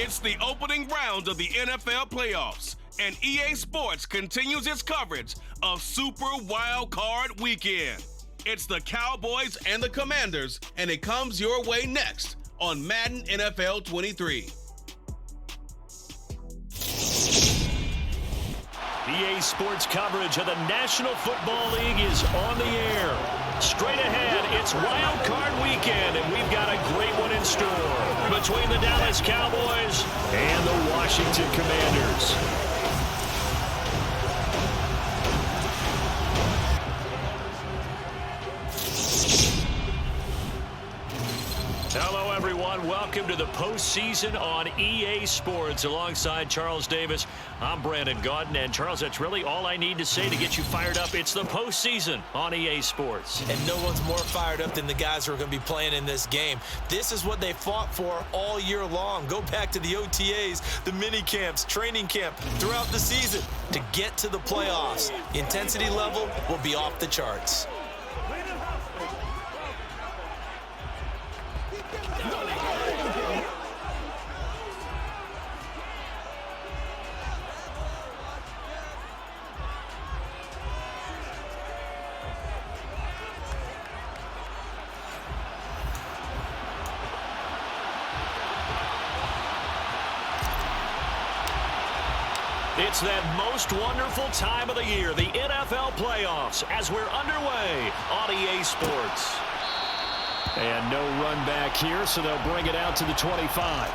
It's the opening round of the NFL playoffs, and EA Sports continues its coverage of Super Wild Card Weekend. It's the Cowboys and the Commanders, and it comes your way next on Madden NFL 23. EA Sports coverage of the National Football League is on the air. Straight ahead, it's Wild Card Weekend, and we've got a great one in store between the Dallas Cowboys and the Washington Commanders. Hello, everyone. Welcome to the postseason on EA Sports. Alongside Charles Davis, I'm Brandon Gaudin. And, Charles, that's really all I need to say to get you fired up. It's the postseason on EA Sports. And no one's more fired up than the guys who are going to be playing in this game. This is what they fought for all year long. Go back to the OTAs, the mini camps, training camp, throughout the season to get to the playoffs. The intensity level will be off the charts. It's that most wonderful time of the year, the NFL playoffs, as we're underway on EA Sports. And no run back here, so they'll bring it out to the 25.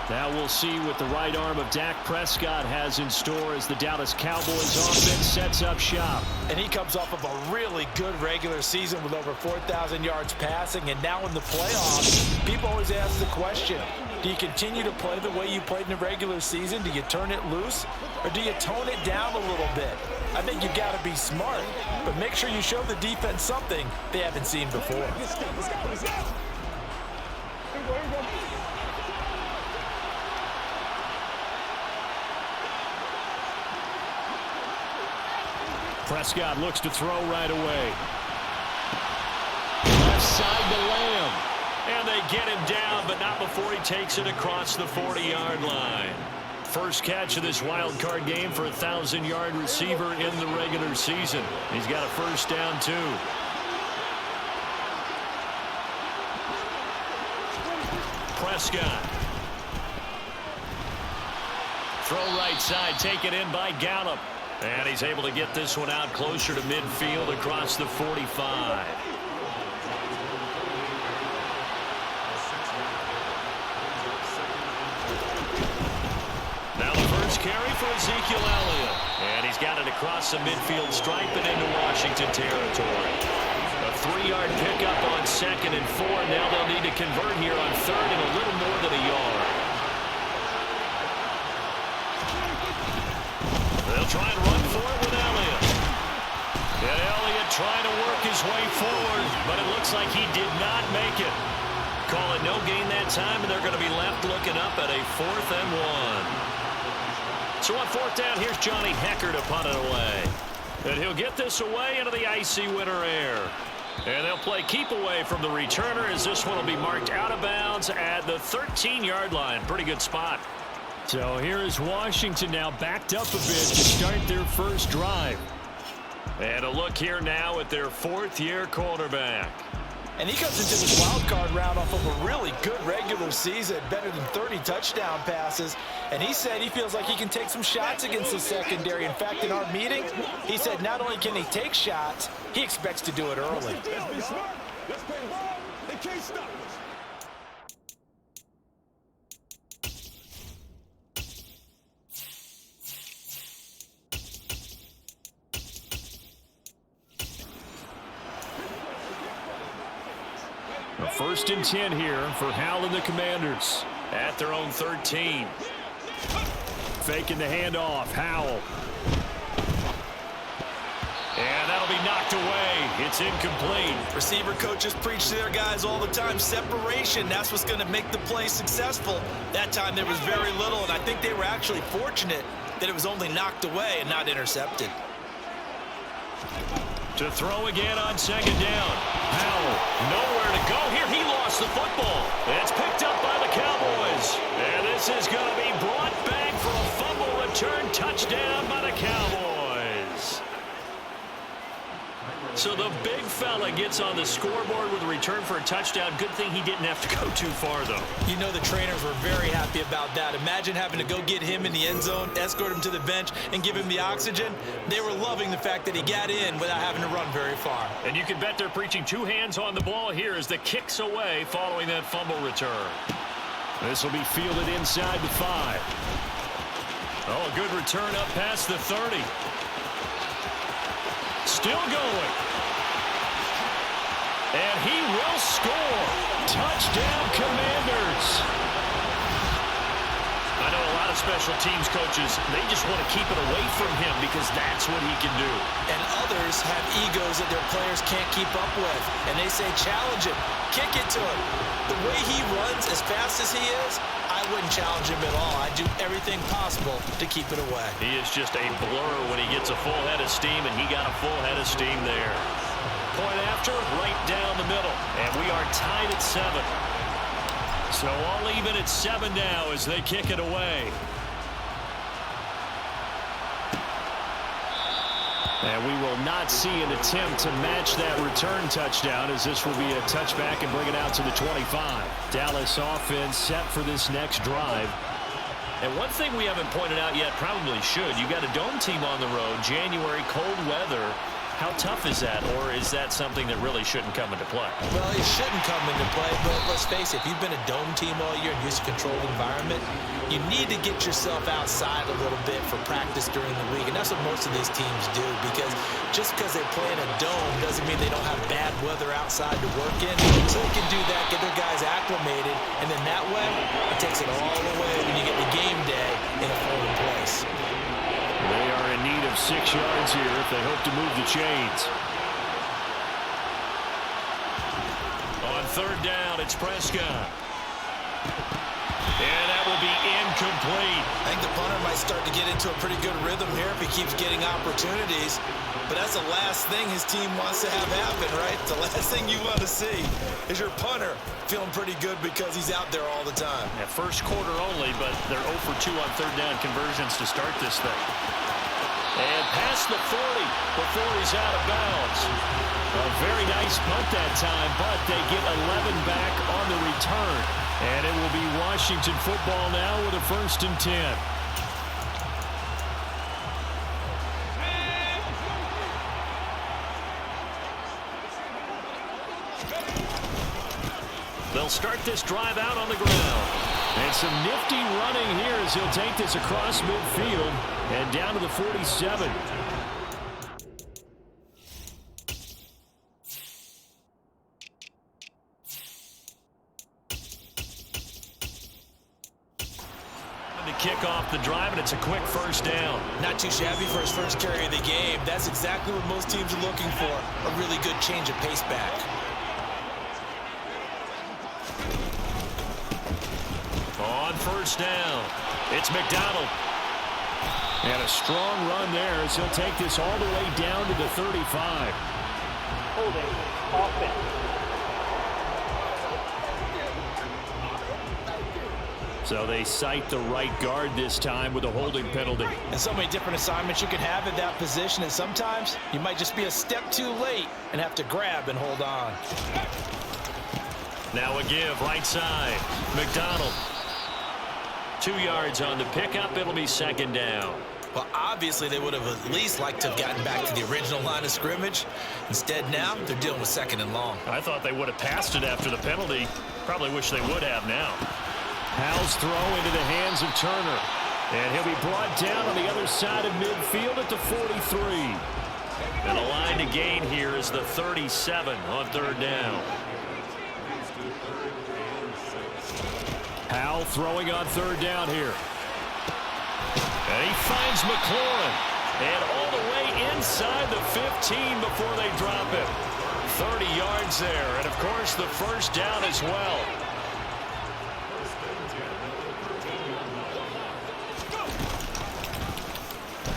Now we'll see what the right arm of Dak Prescott has in store as the Dallas Cowboys offense sets up shop. And he comes off of a really good regular season with over 4,000 yards passing. And now in the playoffs, people always ask the question, do you continue to play the way you played in the regular season? Do you turn it loose? Or do you tone it down a little bit? I think you've got to be smart, but make sure you show the defense something they haven't seen before. Prescott looks to throw right away. Left side to Lamb. And they get him down, but not before he takes it across the 40-yard line. First catch of this wild card game for a 1,000-yard receiver in the regular season. He's got a first down, too. Prescott. Throw right side, taken in by Gallup. And he's able to get this one out closer to midfield across the 45. Now the first carry for Ezekiel Elliott. And he's got it across the midfield stripe and into Washington territory. A 3-yard pickup on 2nd and 4. Now they'll need to convert here on 3rd and a little more than a yard. They'll try and run for it with Elliott. And Elliott trying to work his way forward, but it looks like he did not make it. Call it no gain that time, and they're going to be left looking up at a 4th and 1. So on 4th down, here's Johnny Hecker to punt it away. And he'll get this away into the icy winter air. And they'll play keep away from the returner as this one will be marked out of bounds at the 13-yard line. Pretty good spot. So here is Washington now backed up a bit to start their first drive. And a look here now at their 4th-year quarterback. And he comes into this wild card round off of a really good regular season, better than 30 touchdown passes. And he said he feels like he can take some shots against the secondary. In fact, in our meeting, he said not only can he take shots, he expects to do it early. Let's be smart. Let's play the ball. They can't stop us. A 1st and 10 here for Howell and the Commanders at their own 13. Faking the handoff, Howell. And that'll be knocked away. It's incomplete. Receiver coaches preach to their guys all the time. Separation, that's what's going to make the play successful. That time there was very little, and I think they were actually fortunate that it was only knocked away and not intercepted. To throw again on 2nd down. Howell, nowhere to go here. He lost the football. It's picked up by the Cowboys. And this is going to be brought back for a fumble return touchdown by the Cowboys. So the big fella gets on the scoreboard with a return for a touchdown. Good thing he didn't have to go too far, though. You know the trainers were very happy about that. Imagine having to go get him in the end zone, escort him to the bench, and give him the oxygen. They were loving the fact that he got in without having to run very far. And you can bet they're preaching two hands on the ball here as the kick's away following that fumble return. This will be fielded inside the 5. Oh, a good return up past the 30. Still going. And he will score. Touchdown, Commanders. I know a lot of special teams coaches, they just want to keep it away from him because that's what he can do. And others have egos that their players can't keep up with. And they say, challenge him. Kick it to him. The way he runs as fast as he is, I wouldn't challenge him at all. I'd do everything possible to keep it away. He is just a blur when he gets a full head of steam, and he got a full head of steam there. Point after, right down the middle. And we are tied at 7. So all even at 7 now as they kick it away. And we will not see an attempt to match that return touchdown, as this will be a touchback and bring it out to the 25. Dallas offense set for this next drive. And one thing we haven't pointed out yet, probably should, you got a dome team on the road, January, cold weather. How tough is that, or is that something that really shouldn't come into play? Well, it shouldn't come into play, but let's face it, if you've been a dome team all year and used to controlled environment, you need to get yourself outside a little bit for practice during the week, and that's what most of these teams do, because just because they play in a dome doesn't mean they don't have bad weather outside to work in. So they can do that, get their guys acclimated, and then that way, it takes it all away when you get the game day in a foreign place. They are in need of 6 yards here if they hope to move the chains. On third down, it's Prescott. And that will be incomplete. I think the punter might start to get into a pretty good rhythm here if he keeps getting opportunities. But that's the last thing his team wants to have happen, right? The last thing you want to see is your punter feeling pretty good because he's out there all the time. Yeah, first quarter only, but they're 0 for 2 on third down conversions to start this thing. And past the 40 before he's out of bounds. A very nice punt that time, but they get 11 back on the return. And it will be Washington football now with a 1st and 10. They'll start this drive out on the ground. And some nifty running here as he'll take this across midfield and down to the 47. To kick off the drive, and it's a quick 1st down. Not too shabby for his first carry of the game. That's exactly what most teams are looking for, a really good change of pace back. On 1st down, it's McDonald. And a strong run there as he'll take this all the way down to the 35. Holding offense. So they cite the right guard this time with a holding penalty. And so many different assignments you can have at that position, and sometimes you might just be a step too late and have to grab and hold on. Now a give, right side. McDonald. 2 yards on the pickup. It'll be 2nd down. Well, obviously they would have at least liked to have gotten back to the original line of scrimmage. Instead now, they're dealing with 2nd and long. I thought they would have passed it after the penalty. Probably wish they would have now. Howell's throw into the hands of Turner. And he'll be brought down on the other side of midfield at the 43. And a line to gain here is the 37 on 3rd down. Howell throwing on 3rd down here. And he finds McLaurin. And all the way inside the 15 before they drop him. 30 yards there. And, of course, the 1st down as well.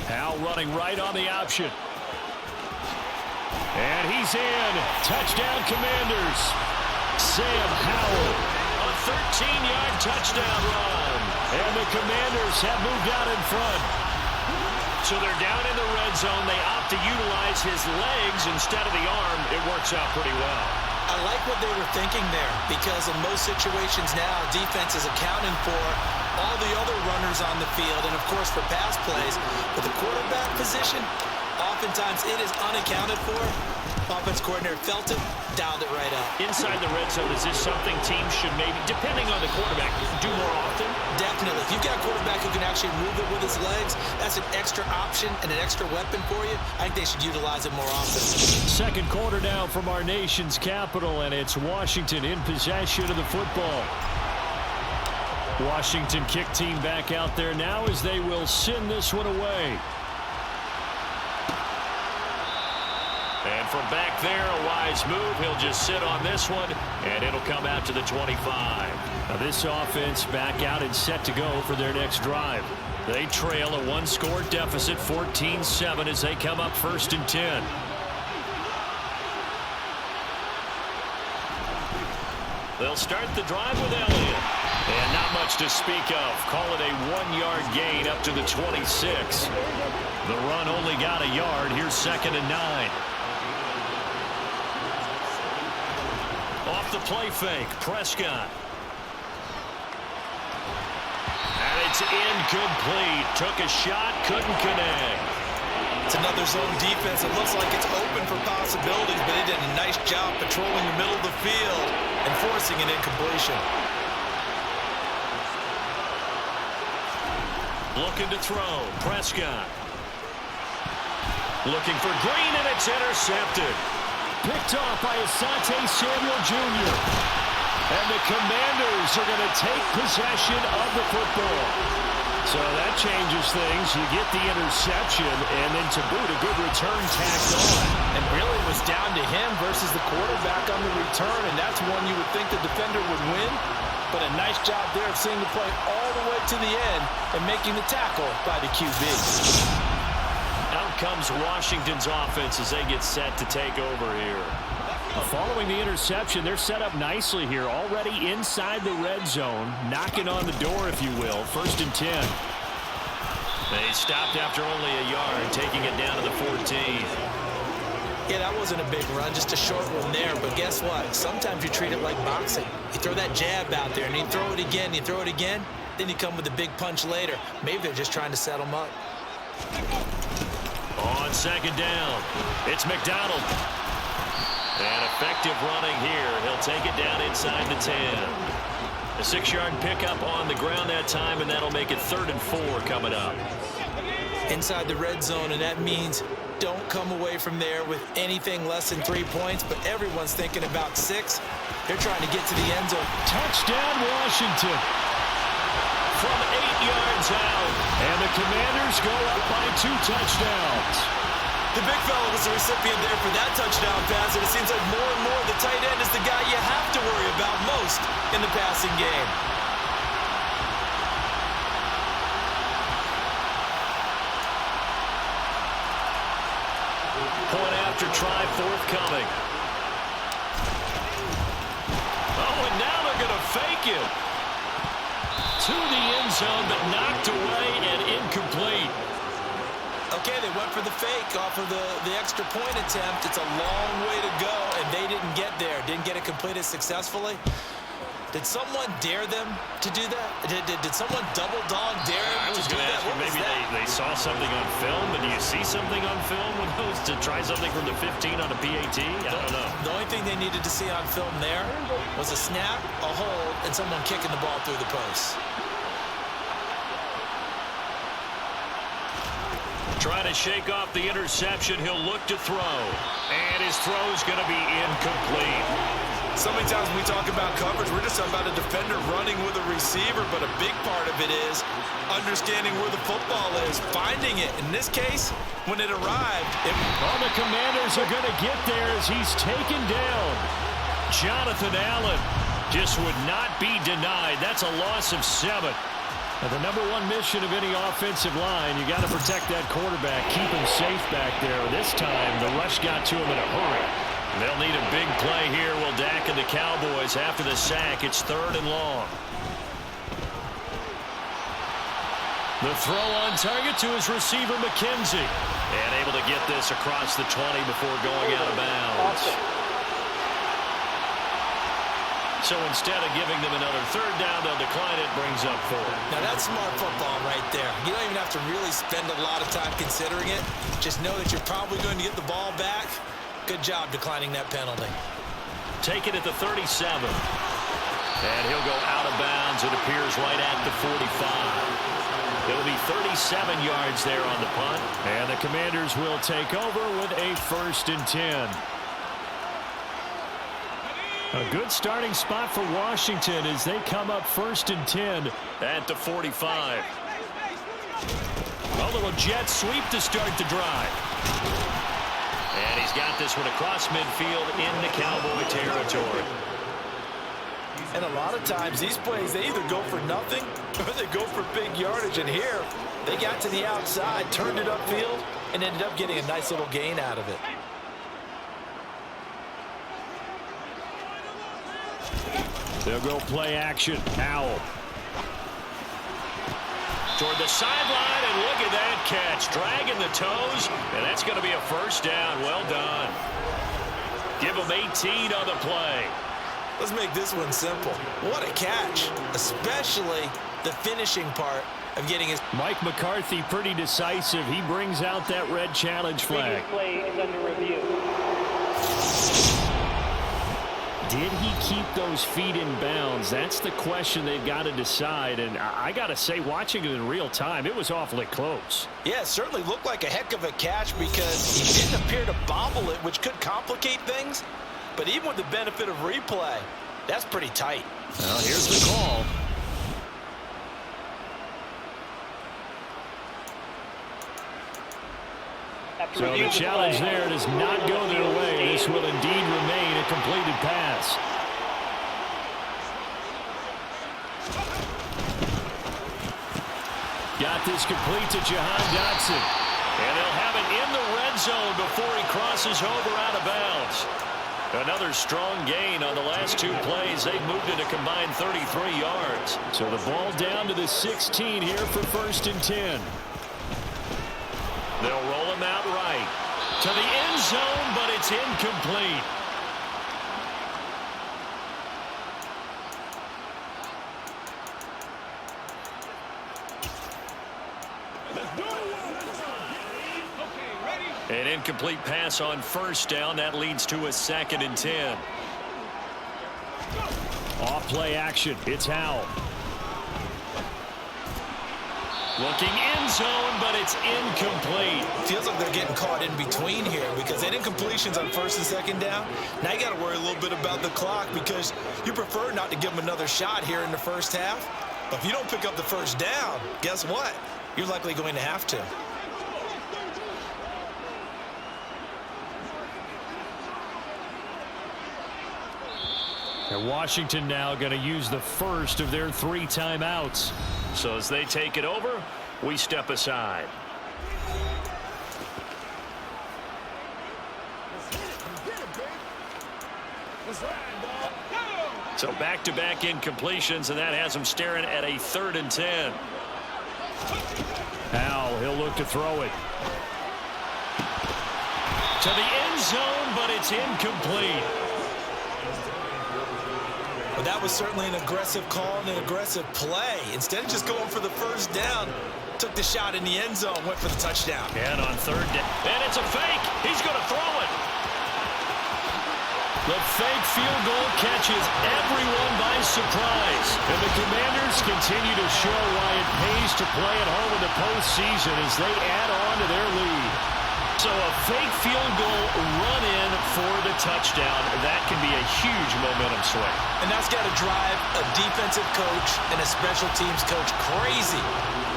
Howell running right on the option. And he's in. Touchdown, Commanders. Sam Howell. A 13-yard touchdown run. And the Commanders have moved out in front. So they're down in the red zone. They opt to utilize his legs instead of the arm. It works out pretty well. I like what they were thinking there, because in most situations now, defense is accounting for all the other runners on the field and, of course, for pass plays. But the quarterback position, oftentimes it is unaccounted for. Offense coordinator felt it, dialed it right up. Inside the red zone, is this something teams should maybe, depending on the quarterback, do more often? Definitely. If you've got a quarterback who can actually move it with his legs, that's an extra option and an extra weapon for you. I think they should utilize it more often. Second quarter now from our nation's capital, and it's Washington in possession of the football. Washington kick team back out there now as they will send this one away. And from back there, a wise move. He'll just sit on this one, and it'll come out to the 25. Now this offense back out and set to go for their next drive. They trail a one-score deficit, 14-7, as they come up 1st and 10. They'll start the drive with Elliott. And not much to speak of. Call it a 1-yard gain up to the 26. The run only got a yard. Here's 2nd and 9. Off the play fake, Prescott. And it's incomplete. Took a shot, couldn't connect. It's another zone defense. It looks like it's open for possibilities, but they did a nice job patrolling the middle of the field and forcing an incompletion. Looking to throw, Prescott. Looking for Green, and it's intercepted. Picked off by Asante Samuel Jr. And the Commanders are going to take possession of the football. So that changes things. You get the interception, and then to boot, a good return tacked on. And really it was down to him versus the quarterback on the return, and that's one you would think the defender would win. But a nice job there of seeing the play all the way to the end and making the tackle by the QB. Out comes Washington's offense as they get set to take over here. Following the interception, they're set up nicely here, already inside the red zone, knocking on the door, if you will. 1st and 10. They stopped after only a yard, taking it down to the 14. Yeah, that wasn't a big run, just a short one there. But guess what? Sometimes you treat it like boxing. You throw that jab out there, and you throw it again, you throw it again, then you come with a big punch later. Maybe they're just trying to set them up. On 2nd down, it's McDonald. And effective running here. He'll take it down inside the 10. A 6-yard pickup on the ground that time, and that'll make it 3rd and 4 coming up. Inside the red zone, and that means don't come away from there with anything less than 3 points, but everyone's thinking about 6. They're trying to get to the end zone. Touchdown, Washington. From 8 yards out, and the Commanders go up by 2 touchdowns. The big fella was the recipient there for that touchdown pass, and it seems like more and more the tight end is the guy you have to worry about most in the passing game. Point after try forthcoming. Oh, and now they're going to fake it. To the end zone, but knocked away and incomplete. Okay, they went for the fake off of the extra point attempt. It's a long way to go, and they didn't get there. Didn't get it completed successfully. Did someone dare them to do that? Did someone double dog dare them to do that? Maybe they saw something on film, but do you see something on film with those to try something from the 15 on a PAT? I don't know. The only thing they needed to see on film there was a snap, a hold, and someone kicking the ball through the post. Trying to shake off the interception. He'll look to throw. And his throw's going to be incomplete. So many times when we talk about coverage, we're just about a defender running with a receiver, but a big part of it is understanding where the football is, finding it. In this case, when it arrived, the Commanders are going to get there as he's taken down. Jonathan Allen just would not be denied. That's a loss of 7. Now, the number one mission of any offensive line, you got to protect that quarterback, keep him safe back there. This time, the rush got to him in a hurry. They'll need a big play here. Will Dak and the Cowboys after the sack. It's 3rd and long. The throw on target to his receiver, McKenzie. And able to get this across the 20 before going out of bounds. So instead of giving them another 3rd down, they'll decline it. Brings up 4. Now that's smart football right there. You don't even have to really spend a lot of time considering it. Just know that you're probably going to get the ball back. Good job declining that penalty. Take it at the 37. And he'll go out of bounds. It appears right at the 45. It'll be 37 yards there on the punt. And the Commanders will take over with a 1st and 10. A good starting spot for Washington as they come up 1st and 10 at the 45. A little jet sweep to start the drive. And he's got this one across midfield into Cowboy territory. And a lot of times these plays, they either go for nothing or they go for big yardage. And here, they got to the outside, turned it upfield, and ended up getting a nice little gain out of it. They'll go play action. Howell. Toward the sideline, and look at that catch. Dragging the toes, and that's going to be a 1st down. Well done. Give him 18 on the play. Let's make this one simple. What a catch, especially the finishing part of getting his... Mike McCarthy pretty decisive. He brings out that red challenge flag. Play is under review. Did he keep those feet in bounds? That's the question they've got to decide. And I got to say, watching it in real time, it was awfully close. Yeah, it certainly looked like a heck of a catch because he didn't appear to bobble it, which could complicate things. But even with the benefit of replay, that's pretty tight. Well, here's the call. So the challenge there does not go their way. This will indeed remain a completed pass. Got this complete to Jahan Dotson. And they'll have it in the red zone before he crosses over out of bounds. Another strong gain on the last 2 plays. They've moved it a combined 33 yards. So the ball down to the 16 here for 1st and 10. They'll roll him out right to the end zone, but it's incomplete. An incomplete pass on 1st down. That leads to a 2nd and 10. Off play action. It's Howell. Looking end zone, but it's incomplete. Feels like they're getting caught in between here because they had incompletions on 1st and 2nd down. Now you got to worry a little bit about the clock because you prefer not to give them another shot here in the 1st half. But if you don't pick up the 1st down, guess what? You're likely going to have to. And Washington now going to use the 1st of their 3 timeouts. So as they take it over, we step aside. So back-to-back incompletions, and that has them staring at a 3rd and 10. Howell, he'll look to throw it. To the end zone, but it's incomplete. But that was certainly an aggressive call and an aggressive play. Instead of just going for the 1st down, took the shot in the end zone, went for the touchdown. And on 3rd down, and it's a fake. He's going to throw it. The fake field goal catches everyone by surprise. And the Commanders continue to show why it pays to play at home in the postseason as they add on to their lead. So a fake field goal run in for the touchdown. That can be a huge momentum swing. And that's got to drive a defensive coach and a special teams coach crazy.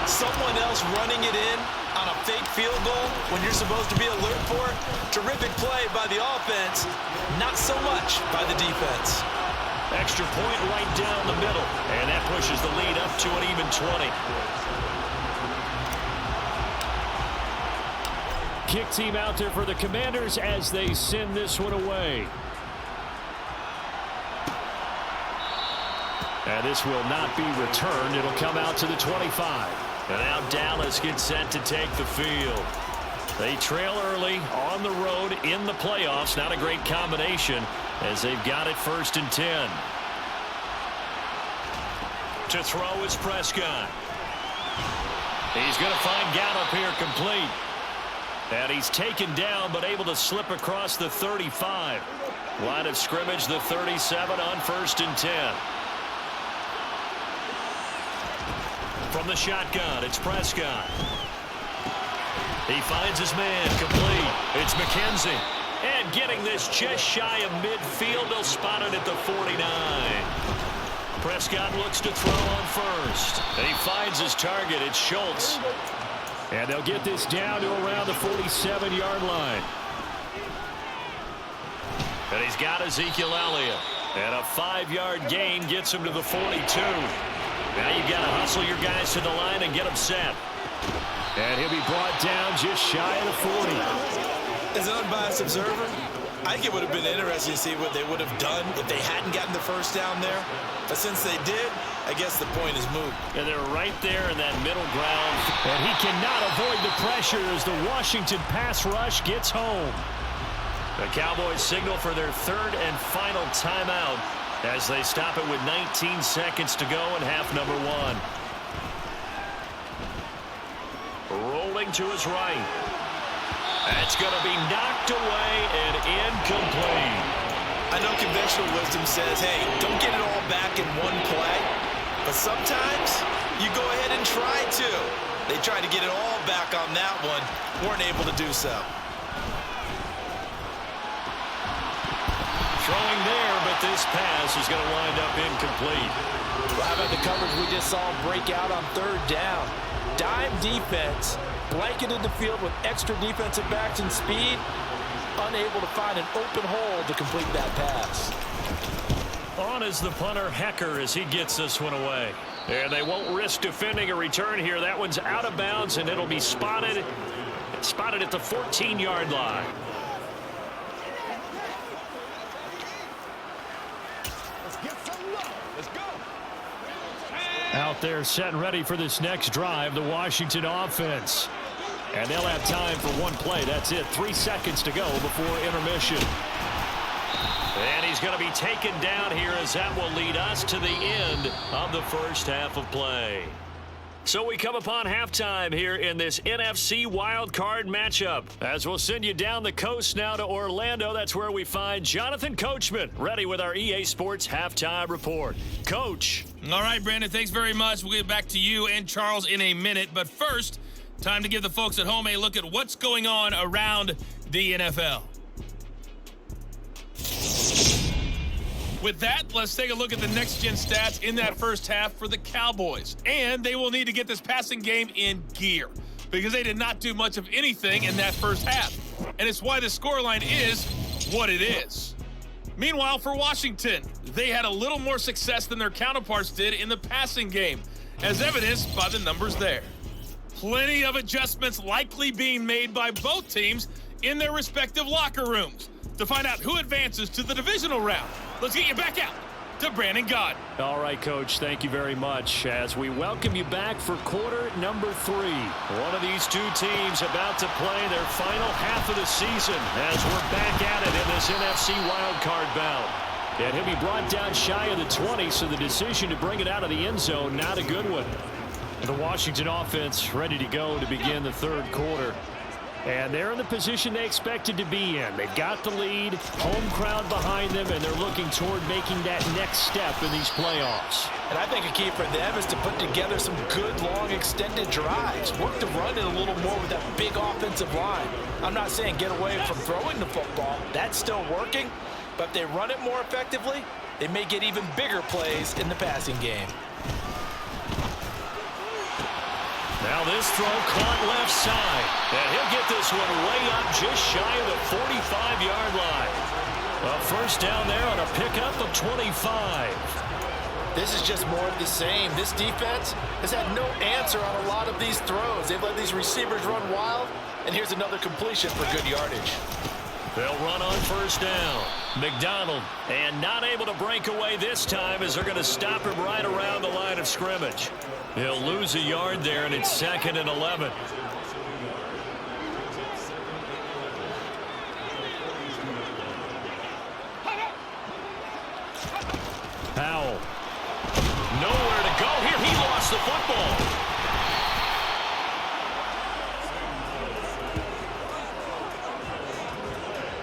Someone else running it in on a fake field goal when you're supposed to be alert for it. Terrific play by the offense, not so much by the defense. Extra point right down the middle, and that pushes the lead up to an even 20. kick team out there for the Commanders as they send this one away. And this will not be returned. It'll come out to the 25. And now Dallas gets set to take the field. They trail early on the road in the playoffs. Not a great combination as they've got it 1st and 10. To throw is Prescott. He's going to find Gallup here complete. And he's taken down but able to slip across the 35. Line of scrimmage, the 37 on 1st and 10. From the shotgun, it's Prescott. He finds his man complete. It's McKenzie. And getting this just shy of midfield. They'll spot it at the 49. Prescott looks to throw on 1st. And he finds his target. It's Schultz. And they'll get this down to around the 47-yard line. And he's got Ezekiel Elliott. And a 5-yard gain gets him to the 42. Now you've got to hustle your guys to the line and get them set. And he'll be brought down just shy of the 40. As an unbiased observer, I think it would have been interesting to see what they would have done if they hadn't gotten the first down there. But since they did, I guess the point is moot. And they're right there in that middle ground. And he cannot avoid the pressure as the Washington pass rush gets home. The Cowboys signal for their 3rd and final timeout as they stop it with 19 seconds to go in half number 1. Rolling to his right. That's going to be knocked away and incomplete. I know conventional wisdom says, hey, don't get it all back in one play. But sometimes you go ahead and try to. They tried to get it all back on that one. Weren't able to do so. Throwing there, but this pass is going to wind up incomplete. Well, how about the coverage we just saw break out on 3rd down? Dime defense, blanketed the field with extra defensive backs and speed, unable to find an open hole to complete that pass. On is the punter, Hecker, as he gets this one away. And they won't risk defending a return here. That one's out of bounds, and it'll be spotted at the 14-yard line. Out there set and ready for this next drive, the Washington offense. And they'll have time for one play. That's it. 3 seconds to go before intermission. And he's going to be taken down here as that will lead us to the end of the first half of play. So we come upon halftime here in this NFC wildcard matchup. As we'll send you down the coast now to Orlando. That's where we find Jonathan Coachman ready with our EA Sports halftime report. Coach. All right, Brandon, thanks very much. We'll get back to you and Charles in a minute. But first, time to give the folks at home a look at what's going on around the NFL. With that, let's take a look at the next-gen stats in that first half for the Cowboys. And they will need to get this passing game in gear because they did not do much of anything in that first half. And it's why the scoreline is what it is. Meanwhile, for Washington, they had a little more success than their counterparts did in the passing game, as evidenced by the numbers there. Plenty of adjustments likely being made by both teams in their respective locker rooms. To find out who advances to the divisional round, let's get you back out to Brandon Gaudin. All right, Coach, thank you very much as we welcome you back for quarter number 3. One of these two teams about to play their final half of the season as we're back at it in this NFC wildcard bout. And he'll be brought down shy of the 20, so the decision to bring it out of the end zone, not a good one. The Washington offense ready to go to begin the third quarter. And they're in the position they expected to be in. They've got the lead, home crowd behind them, and they're looking toward making that next step in these playoffs. And I think a key for them is to put together some good, long, extended drives. Work the run in a little more with that big offensive line. I'm not saying get away from throwing the football. That's still working. But if they run it more effectively, they may get even bigger plays in the passing game. Now this throw caught left side. And he'll get this one way up just shy of the 45-yard line. A first down there on a pickup of 25. This is just more of the same. This defense has had no answer on a lot of these throws. They've let these receivers run wild, And here's another completion for good yardage. They'll run on first down. McDonald, and not able to break away this time as they're going to stop him right around the line of scrimmage. He'll lose a yard there, and it's 2nd and 11. Powell. Nowhere to go here. He lost the football.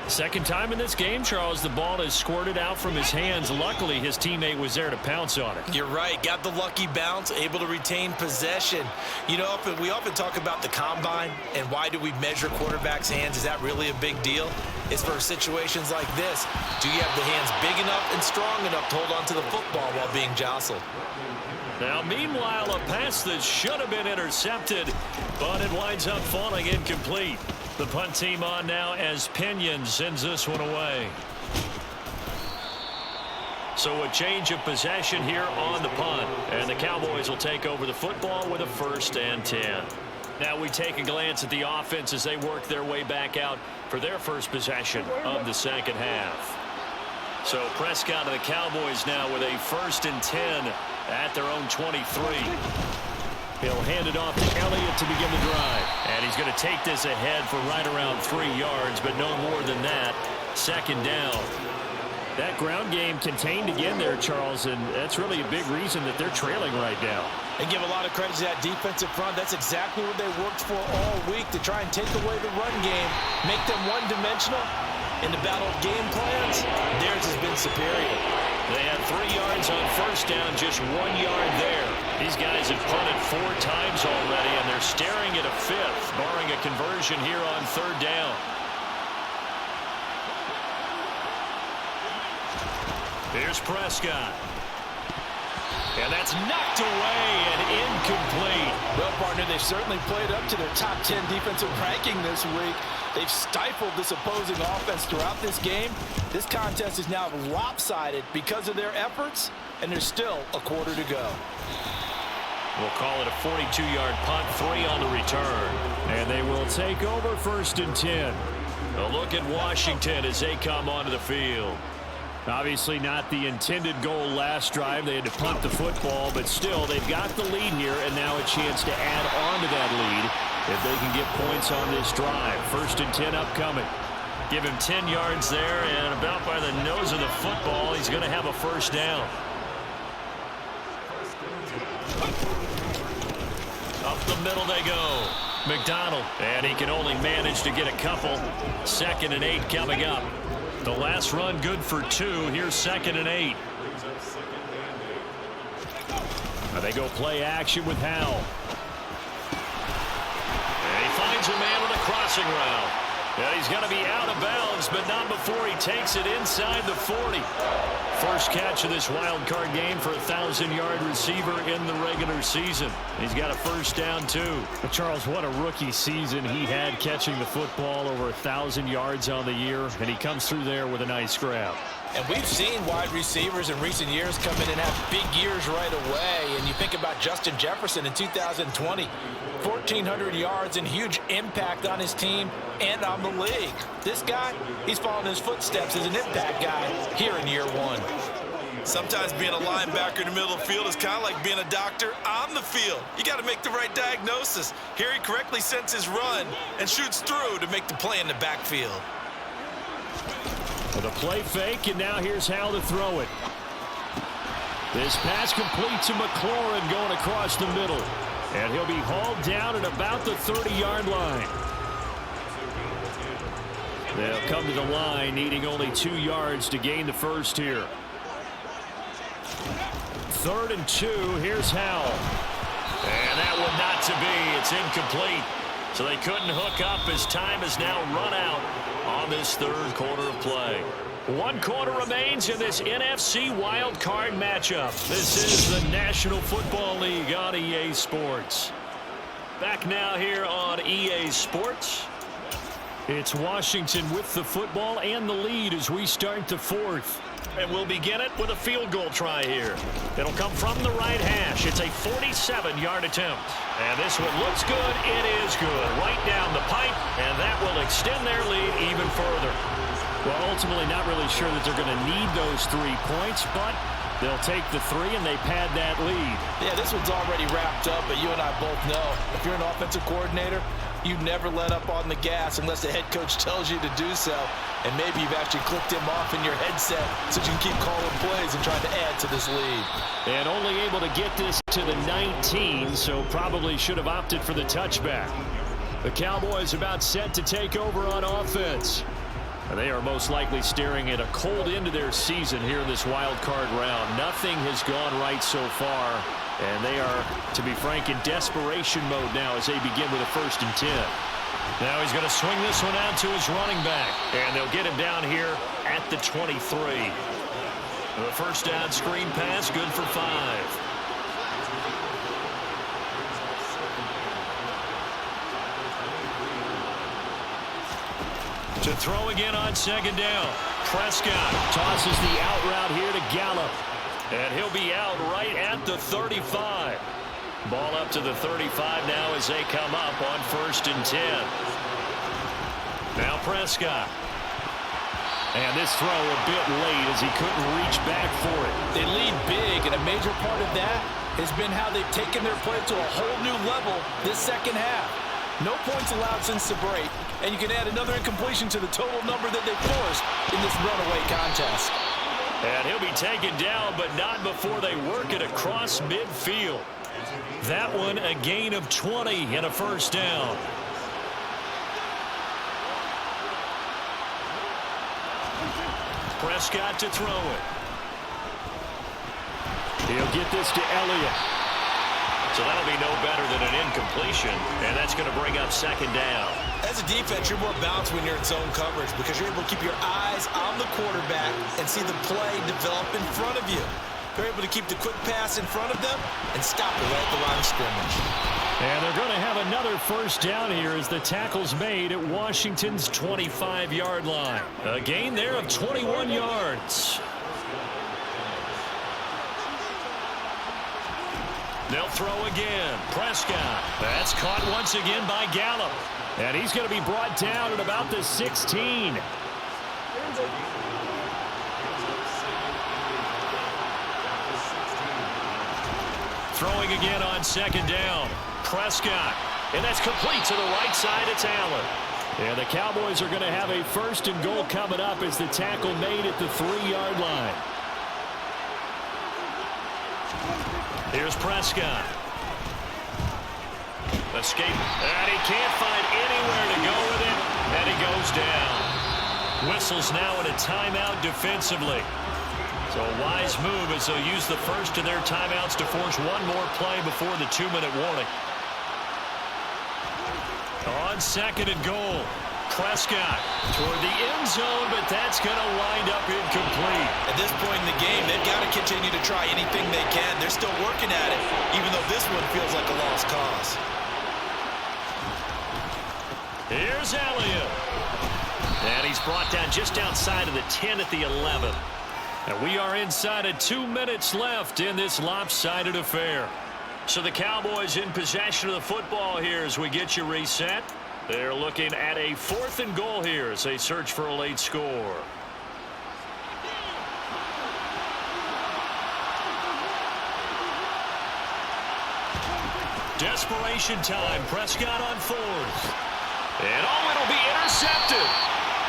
Second time in this game, Charles, the ball has squirted out from his hands. Luckily, his teammate was there to pounce on it. You're right. Got the lucky bounce, able to retain possession. You know, we often talk about the combine and why do we measure quarterbacks' hands. Is that really a big deal? It's for situations like this. Do you have the hands big enough and strong enough to hold on to the football while being jostled? Now, meanwhile, a pass that should have been intercepted, but it winds up falling incomplete. The punt team on now as Pinion sends this one away. So a change of possession here on the punt. And the Cowboys will take over the football with a 1st and 10. Now we take a glance at the offense as they work their way back out for their first possession of the second half. So Prescott and the Cowboys now with a 1st and 10 at their own 23. He'll hand it off to Elliott to begin the drive. And he's going to take this ahead for right around 3 yards, but no more than that. 2nd down. That ground game contained again there, Charles, and that's really a big reason that they're trailing right now. And give a lot of credit to that defensive front. That's exactly what they worked for all week, to try and take away the run game, make them one-dimensional. In the battle of game plans, theirs has been superior. They had 3 yards on first down, just 1 yard there. These guys have punted 4 times already, and they're staring at a 5th, barring a conversion here on 3rd down. Here's Prescott. And that's knocked away and incomplete. Well, partner, they've certainly played up to their top 10 defensive ranking this week. They've stifled this opposing offense throughout this game. This contest is now lopsided because of their efforts, and there's still a quarter to go. We'll call it a 42-yard punt, 3 on the return. And they will take over 1st and 10. A look at Washington as they come onto the field. Obviously not the intended goal last drive. They had to punt the football, but still they've got the lead here, and now a chance to add on to that lead if they can get points on this drive. 1st and 10 upcoming. Give him 10 yards there, and about by the nose of the football, he's going to have a 1st down. Up the middle they go. McDonald, and he can only manage to get a couple. 2nd and 8 coming up. The last run good for 2. Here's 2nd and 8. Now they go play action with Howell. And he finds a man on a crossing route. And he's going to be out of bounds, but not before he takes it inside the 40. First catch of this wild card game for a 1,000-yard receiver in the regular season. He's got a 1st down, too. But Charles, what a rookie season he had, catching the football over 1,000 yards on the year, and he comes through there with a nice grab. And we've seen wide receivers in recent years come in and have big years right away. And you think about Justin Jefferson in 2020, 1,400 yards and huge impact on his team and on the league. This guy, he's following his footsteps as an impact guy here in year 1. Sometimes being a linebacker in the middle of the field is kind of like being a doctor on the field. You got to make the right diagnosis. Here he correctly sends his run and shoots through to make the play in the backfield. With a play fake, and now here's how to throw it. This pass complete to McLaurin going across the middle. And he'll be hauled down at about the 30-yard line. They'll come to the line, needing only 2 yards to gain the first here. 3rd and 2, here's Howell. And that one not to be. It's incomplete. So they couldn't hook up as time has now run out on this 3rd quarter of play. 1 quarter remains in this NFC wild card matchup. This is the National Football League on EA Sports. Back now here on EA Sports. It's Washington with the football and the lead as we start the 4th. And we'll begin it with a field goal try here. It'll come from the right hash. It's a 47-yard attempt. And this one looks good. It is good. Right down the pipe, and that will extend their lead even further. Well, ultimately not really sure that they're going to need those 3 points, but they'll take the 3 and they pad that lead. Yeah, this one's already wrapped up, but you and I both know if you're an offensive coordinator, you never let up on the gas unless the head coach tells you to do so. And maybe you've actually clicked him off in your headset so you can keep calling plays and trying to add to this lead. And only able to get this to the 19, so probably should have opted for the touchback. The Cowboys about set to take over on offense. They are most likely staring at a cold end to their season here in this wild card round. Nothing has gone right so far, and they are, to be frank, in desperation mode now as they begin with a 1st and 10. Now he's going to swing this one out to his running back, and they'll get him down here at the 23. The first down screen pass, good for 5. To throw again on 2nd down. Prescott tosses the out route here to Gallup. And he'll be out right at the 35. Ball up to the 35 now as they come up on 1st and 10. Now Prescott. And this throw a bit late as he couldn't reach back for it. They lead big, and a major part of that has been how they've taken their play to a whole new level this second half. No points allowed since the break, and you can add another incompletion to the total number that they forced in this runaway contest. And he'll be taken down, but not before they work it across midfield. That one a gain of 20 and a 1st down. Prescott to throw it. He'll get this to Elliott. So that'll be no better than an incompletion, and that's going to bring up 2nd down. As a defense, you're more balanced when you're in zone coverage because you're able to keep your eyes on the quarterback and see the play develop in front of you. They're able to keep the quick pass in front of them and stop it right at the line of scrimmage. And they're going to have another 1st down here as the tackle's made at Washington's 25-yard line. A gain there of 21 yards. They'll throw again. Prescott. That's caught once again by Gallup. And he's going to be brought down at about the 16. Throwing again on 2nd down. Prescott. And that's complete to the right side. It's Allen. And the Cowboys are going to have a 1st and goal coming up as the tackle made at the 3-yard line. Here's Prescott. Escape. And he can't find anywhere to go with it. And he goes down. Whistles now in a timeout defensively. So a wise move as they'll use the first of their timeouts to force one more play before the 2-minute warning. On 2nd and goal. Prescott toward the end zone, but that's going to wind up incomplete. At this point in the game, they've got to continue to try anything they can. They're still working at it, even though this one feels like a lost cause. Here's Elliott. And he's brought down just outside of the 10 at the 11. And we are inside of 2 minutes left in this lopsided affair. So the Cowboys in possession of the football here as we get you reset. They're looking at a 4th and goal here as they search for a late score. Desperation time. Prescott on 4th. And it'll be intercepted.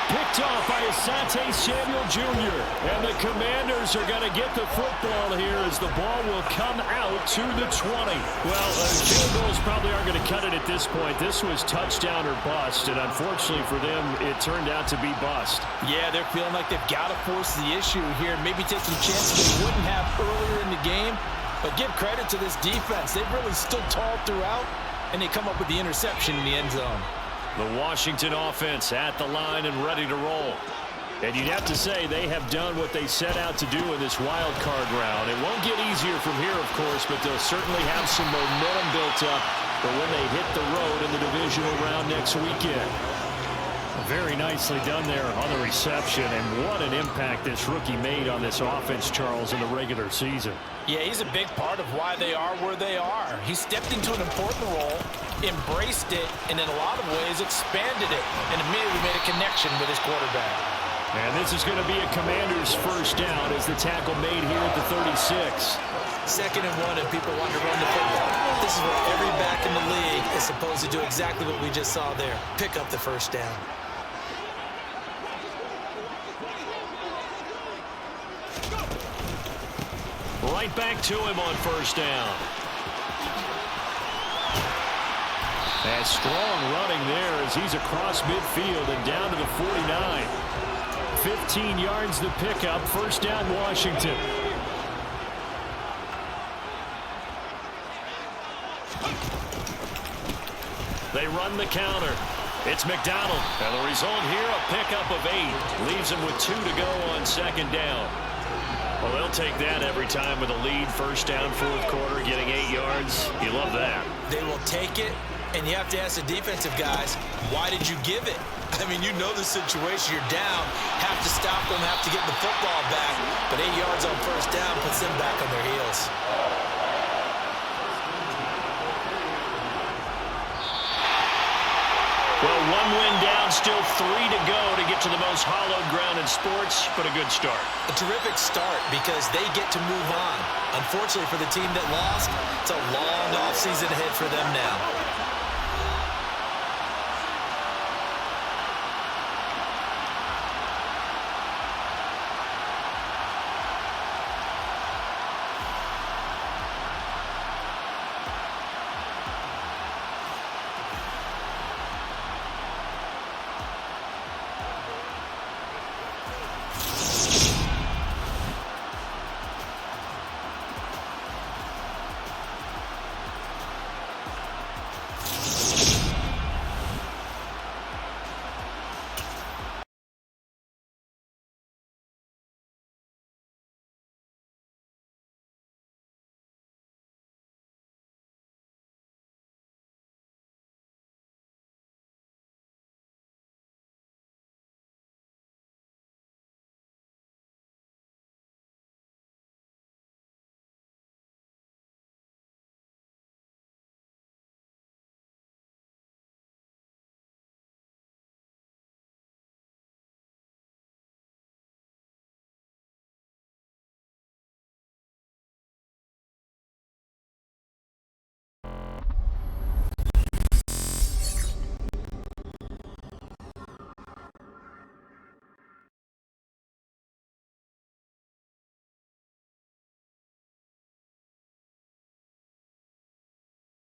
Picked off by Asante Samuel Jr. And the Commanders are going to get the football here as the ball will come out to the 20. Well, field goals probably aren't going to cut it at this point. This was touchdown or bust, and unfortunately for them, it turned out to be bust. Yeah, they're feeling like they've got to force the issue here and maybe take some chances they wouldn't have earlier in the game. But give credit to this defense. They've really stood tall throughout, and they come up with the interception in the end zone. The Washington offense at the line and ready to roll. And you'd have to say they have done what they set out to do in this wild card round. It won't get easier from here, of course, but they'll certainly have some momentum built up for when they hit the road in the divisional round next weekend. Very nicely done there on the reception, and what an impact this rookie made on this offense, Charles, in the regular season. Yeah, he's a big part of why they are where they are. He stepped into an important role, embraced it, and in a lot of ways expanded it, and immediately made a connection with his quarterback. And this is going to be a Commanders first down as the tackle made here at the 36. 2nd and 1, and people want to run the football. This is where every back in the league is supposed to do exactly what we just saw there. Pick up the first down. Right back to him on first down. And strong running there as he's across midfield and down to the 49. 15 yards the pickup. First down, Washington. They run the counter. It's McDonald. And the result here, a pickup of 8. Leaves him with 2 to go on second down. Well, they'll take that every time with a lead. First down, fourth quarter, getting 8 yards. You love that. They will take it, and you have to ask the defensive guys, why did you give it? I mean, you know the situation. You're down, have to stop them, have to get the football back. But 8 yards on first down puts them back on their heels. Well, 1 win down, still 3 to go to get to the most hallowed ground in sports, but a good start. A terrific start because they get to move on. Unfortunately for the team that lost, it's a long offseason ahead for them now.